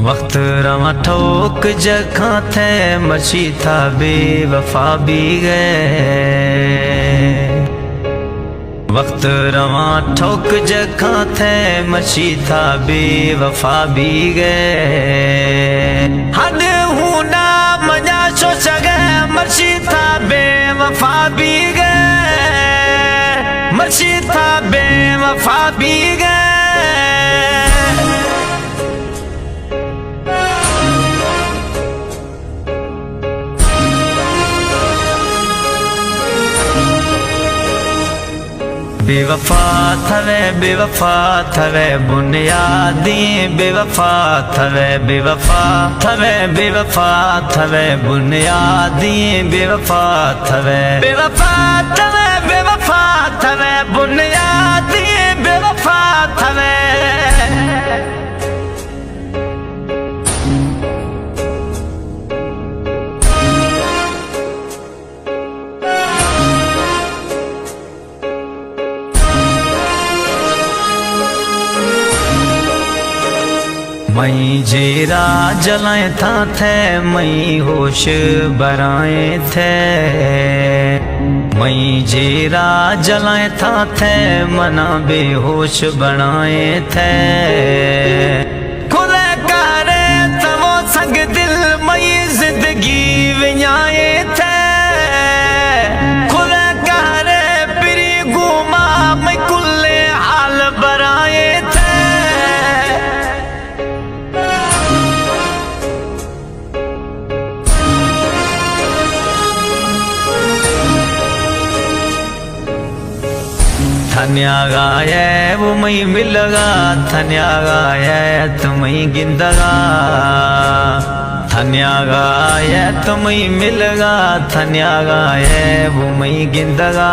वक्त रवा ठोक जखा थे मची था बेवफा भी गए। वक्त रवा ठोक जखा थे मची था बेवफा भी गए। हद हूँ ना मजा सो सगे मची था बेवफा भी गए। मची था बेवफा भी गए। बेवफा थवे बुनियादी बेवफा थवे बुनियादी बेवफा थवे बुनियादी बेवफा थवे। मई जेरा जलाए था थे मई होश बराए थे। मई जेरा जलाए था थे मना बेहोश बनाए थे। खुले करे तवो संग दिल मई जिंदगी विञाए थे। खुले करे पिरी घुमा मई कुल्ले हाल बराए थे। थन्या गाये वो मई मिलगा थन्या गाये तुम्हें गिंदगा। थन्या गाये तुम्हें मिलगा थन्या गाये वो मई गिंदगा।